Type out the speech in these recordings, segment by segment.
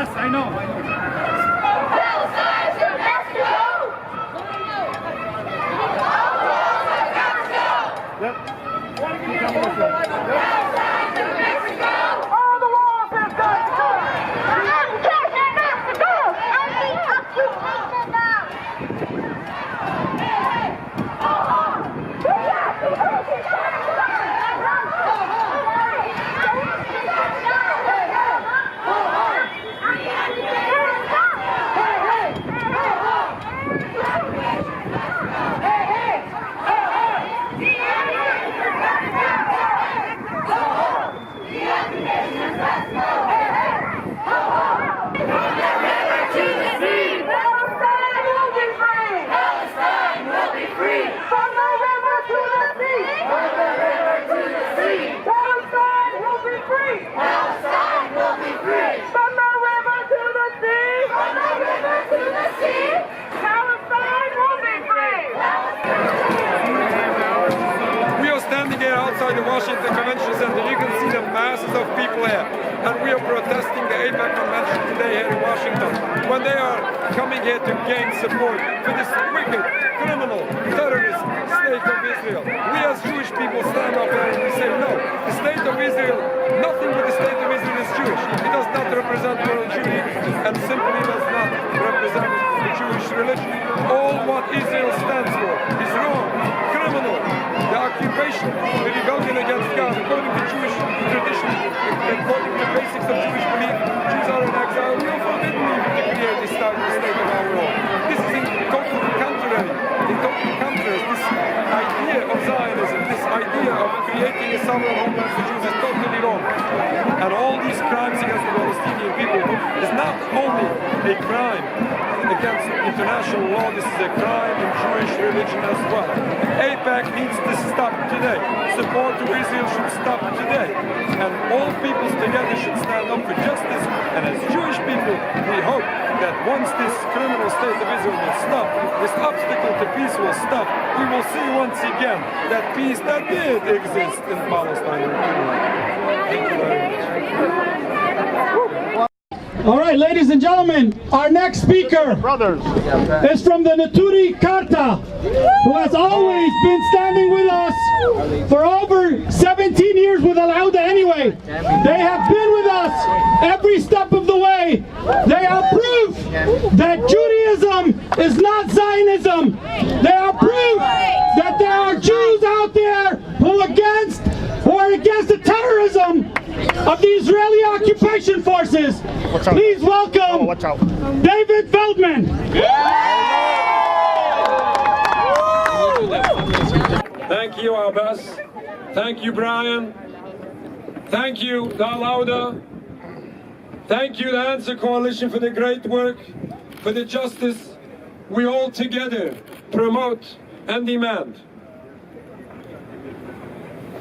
Yes, I know. Palestine to Mexico! Yep. Palestine to Mexico! All the walls have got to go! Palestine to Mexico! Outside the Washington Convention Center, you can see the masses of people here, and we are protesting the AIPAC convention today here in Washington when they are coming here to gain support for this wicked, criminal, terrorist state of Israel. We as Jewish people stand up here and we say no. The state of Israel, nothing but the state of Israel is Jewish. It does not represent world Jewry and simply does not represent the Jewish religion. All what Israel stands for is wrong, criminal. The occupation, the rebellion against God, according to Jewish tradition, according to the basics of Jewish belief, Jews are in exile. We are forbidden even to create this state of our world. This is in total contrary. This idea of Zionism, this idea of creating a sovereign homeland for Jews is totally wrong. And all these crimes against the Palestinian people is not only a crime against international law, this is a crime in Jewish religion as well. AIPAC needs to stop today. Support to Israel should stop today. And all peoples together should stand up for justice. And as Jewish people, we hope that once this criminal state of Israel will stop, this obstacle to peace will stop, we will see once again that peace that did exist in Palestine. Thank you very much. All right, ladies and gentlemen, our next speaker is from the Naturi Karta, who has always been standing with us for over 17 years with Al-Auda anyway. They have been with us every step of the way. They are proof that Judaism is not Zionism. They are proof that there are Jews out there who are against the terrorism of the Israeli occupation forces. Please welcome David Feldman. Thank you, Abbas. Thank you, Brian. Thank you, Al-Auda. Thank you, the Answer Coalition, for the great work, for the justice we all together promote and demand.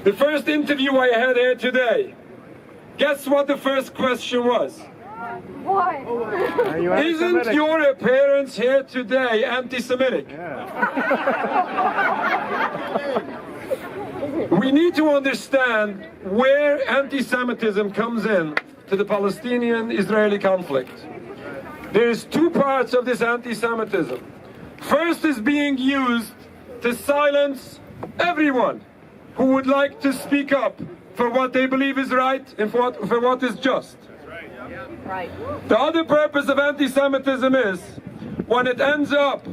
The first interview I had here today, guess what the first question was? Why? Isn't your appearance here today anti-Semitic? We need to understand where anti-Semitism comes in to the Palestinian-Israeli conflict. There's two parts of this anti-Semitism. First is being used to silence everyone who would like to speak up for what they believe is right and for what is just. Right. The other purpose of anti-Semitism is when it ends up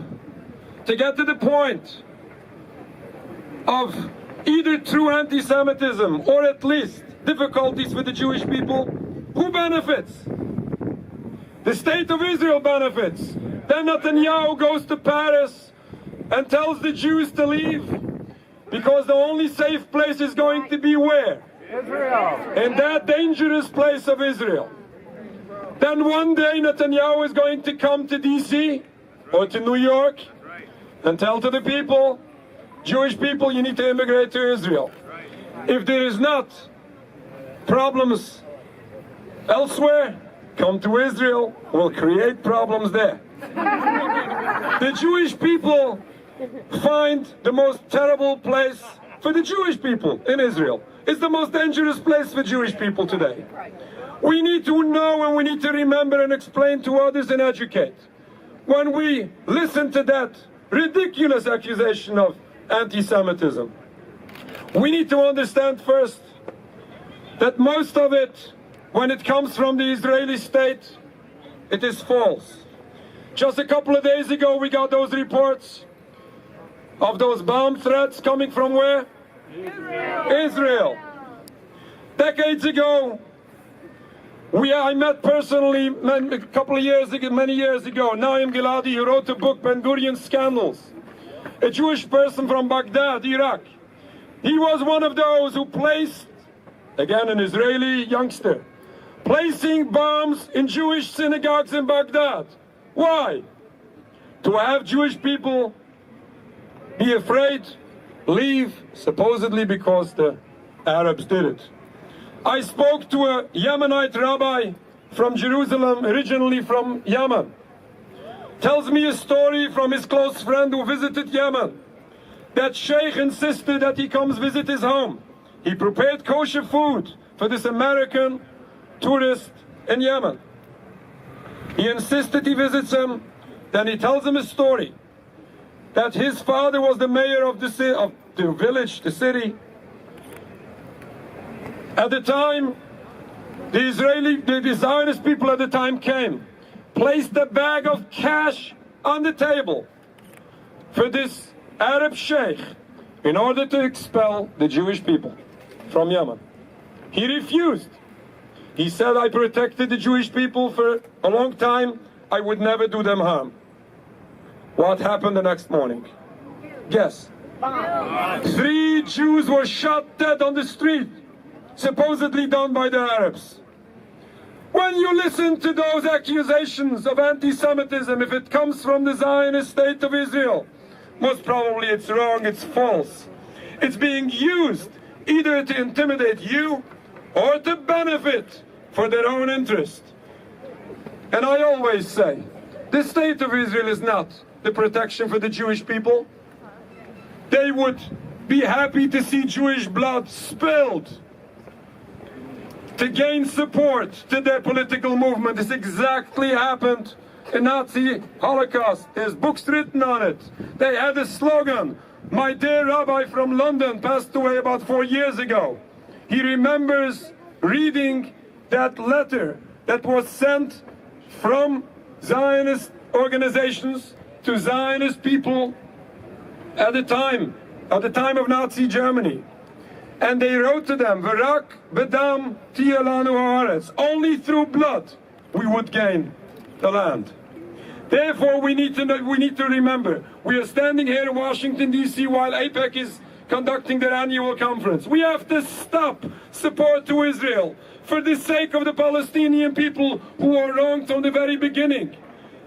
to get to the point of either true anti-Semitism or at least difficulties with the Jewish people, who benefits? The state of Israel benefits. Then Netanyahu goes to Paris and tells the Jews to leave because the only safe place is going to be where? Israel. In that dangerous place of Israel. Then one day Netanyahu is going to come to DC or to New York and tell to the people, Jewish people, you need to immigrate to Israel. If there is not problems elsewhere, come to Israel, we'll create problems there. The Jewish people find the most terrible place for the Jewish people in Israel. It's the most dangerous place for Jewish people today. We need to know and we need to remember and explain to others and educate. When we listen to that ridiculous accusation of anti-Semitism, we need to understand first that most of it, when it comes from the Israeli state, it is false. Just a couple of days ago, we got those reports of those bomb threats coming from where? Israel. Decades ago, I met personally a couple of years ago, many years ago, Naim Giladi, who wrote the book Ben Gurion Scandals, a Jewish person from Baghdad, Iraq. He was one of those who placed, again an Israeli youngster, placing bombs in Jewish synagogues in Baghdad. Why? To have Jewish people be afraid, leave, supposedly because the Arabs did it. I spoke to a Yemenite rabbi from Jerusalem, originally from Yemen. Tells me a story from his close friend who visited Yemen. That sheikh insisted that he comes visit his home. He prepared kosher food for this American tourist in Yemen. He insisted he visits him. Then he tells him a story that his father was the mayor of the village, the city. At the time, the Zionist people at the time came, placed a bag of cash on the table for this Arab sheikh in order to expel the Jewish people from Yemen. He refused. He said, I protected the Jewish people for a long time. I would never do them harm. What happened the next morning? Guess. 3 Jews were shot dead on the street, supposedly done by the Arabs. When you listen to those accusations of anti-Semitism, if it comes from the Zionist state of Israel, most probably it's wrong, it's false. It's being used either to intimidate you or to benefit for their own interest. And I always say, the state of Israel is not the protection for the Jewish people. They would be happy to see Jewish blood spilled to gain support to their political movement. This exactly happened in Nazi Holocaust. There's books written on it. They had a slogan. My dear rabbi from London passed away about 4 years ago. He remembers reading that letter that was sent from Zionist organizations to Zionist people at the time of Nazi Germany. And they wrote to them, V'rak bedam tiyeh lanu haaretz. Only through blood we would gain the land. Therefore, we need to remember, we are standing here in Washington, D.C. while AIPAC is conducting their annual conference. We have to stop support to Israel for the sake of the Palestinian people who are wronged from the very beginning.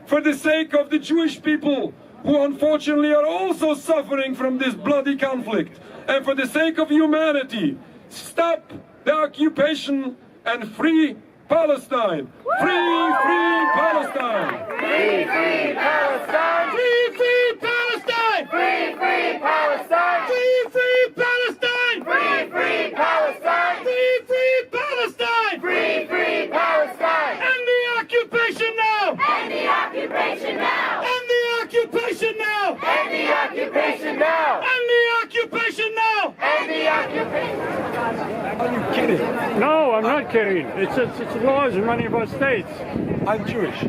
For the sake of the Jewish people who unfortunately are also suffering from this bloody conflict. And for the sake of humanity, stop the occupation and free Palestine. Free, free Palestine. Free, free Palestine. Free, free Palestine. Free, free Palestine. Free, free Palestine. Free, free Palestine. Free, free Palestine. Free, free Palestine. End the occupation now. End the occupation now. End the occupation now. End the occupation now. End the occupation now. End the occupation. Are you kidding? No, I'm not kidding. It's laws in many of our states. I'm Jewish.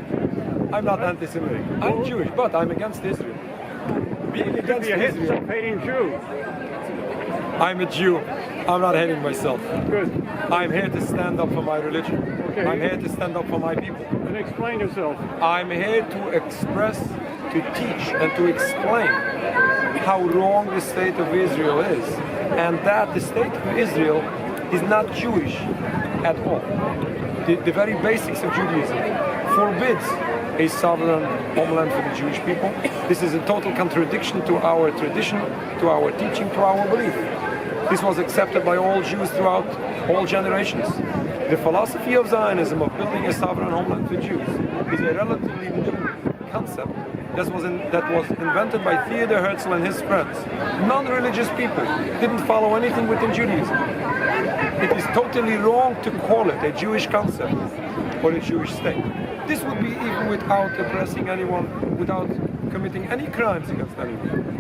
I'm not anti-Semitic. I'm Jewish, but I'm against Israel. Being against Be a hit Israel. self-hating Jew. I'm a Jew. I'm not hating myself. Good. I'm here to stand up for my religion. Okay. I'm here to stand up for my people. And explain yourself. I'm here to express, to teach, and to explain how wrong the state of Israel is, and that the state of Israel is not Jewish at all. The very basics of Judaism forbids a sovereign homeland for the Jewish people. This is a total contradiction to our tradition, to our teaching, to our belief. This was accepted by all Jews throughout all generations. The philosophy of Zionism, of building a sovereign homeland for Jews, is a relatively new concept that was invented by Theodor Herzl and his friends. Non-religious people didn't follow anything within Judaism. It is totally wrong to call it a Jewish concept or a Jewish state. This would be even without oppressing anyone, without committing any crimes against anyone.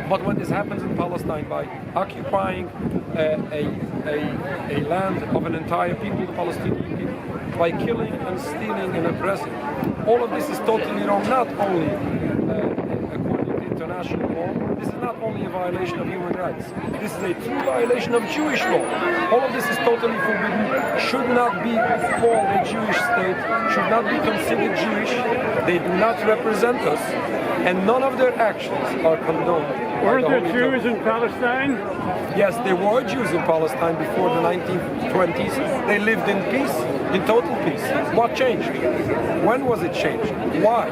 But when this happens in Palestine by occupying a land of an entire people, the Palestinian people, by killing and stealing and oppressing, all of this is totally wrong, not only according to international law, this is not only a violation of human rights, this is a true violation of Jewish law. All of this is totally forbidden, should not be called a Jewish state, should not be considered Jewish. They do not represent us, and none of their actions are condoned. Weren't there Jews in Palestine? Yes, there were Jews in Palestine before the 1920s. They lived in peace, in total peace. What changed? When was it changed? Why?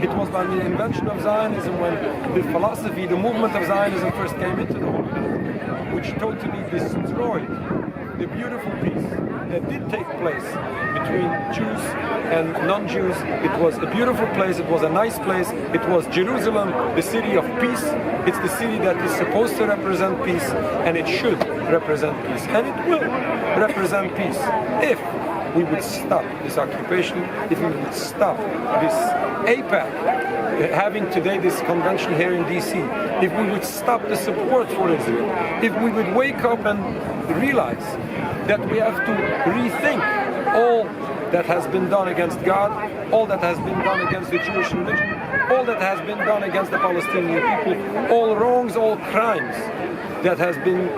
It was by the invention of Zionism, when the philosophy, the movement of Zionism first came into the Holy Land, which totally destroyed the beautiful peace that did take place between Jews and non-Jews. It was a beautiful place, it was a nice place, it was Jerusalem, the city of peace. It's the city that is supposed to represent peace, and it should represent peace, and it will represent peace if we would stop this occupation, if we would stop this AIPAC, having today this convention here in DC, if we would stop the support for Israel, if we would wake up and realize that we have to rethink all that has been done against God, all that has been done against the Jewish religion, all that has been done against the Palestinian people, all wrongs, all crimes that has been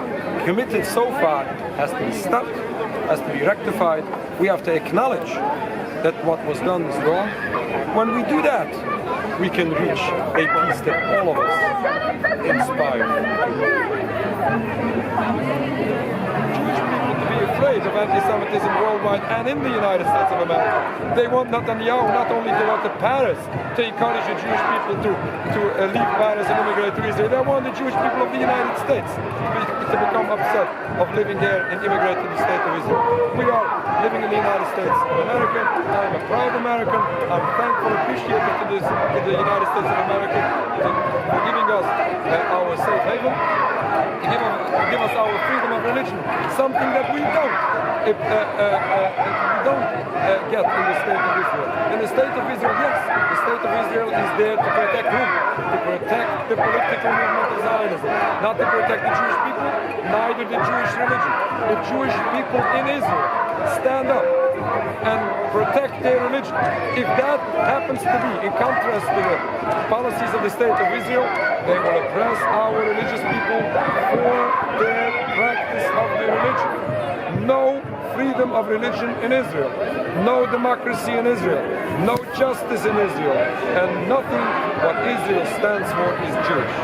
committed so far has to be stopped, has to be rectified. We have to acknowledge that what was done is wrong. When we do that, we can reach a peace that all of us inspire. Jewish people to be afraid of anti-Semitism worldwide and in the United States of America. They want Netanyahu not only to go to Paris to encourage the Jewish people to leave Paris and immigrate to Israel. They want the Jewish people of the United States to become upset of living here and immigrate to the state of Israel. We are living in the United States of America. I'm a proud American. I'm thankful and appreciative to the United States of America for giving us our safe haven, to give us our freedom of religion, something that we don't get in the state of Israel. In the state of Israel, yes, the state of Israel is there to protect whom? To protect the political movement of Zionism, not to protect the Jewish people, neither the Jewish religion. The Jewish people in Israel stand up and protect their religion. If that happens to be in contrast to the policies of the state of Israel, they will oppress our religious people for their practice of their religion. No freedom of religion in Israel, no democracy in Israel, no justice in Israel, and nothing what Israel stands for is Jewish.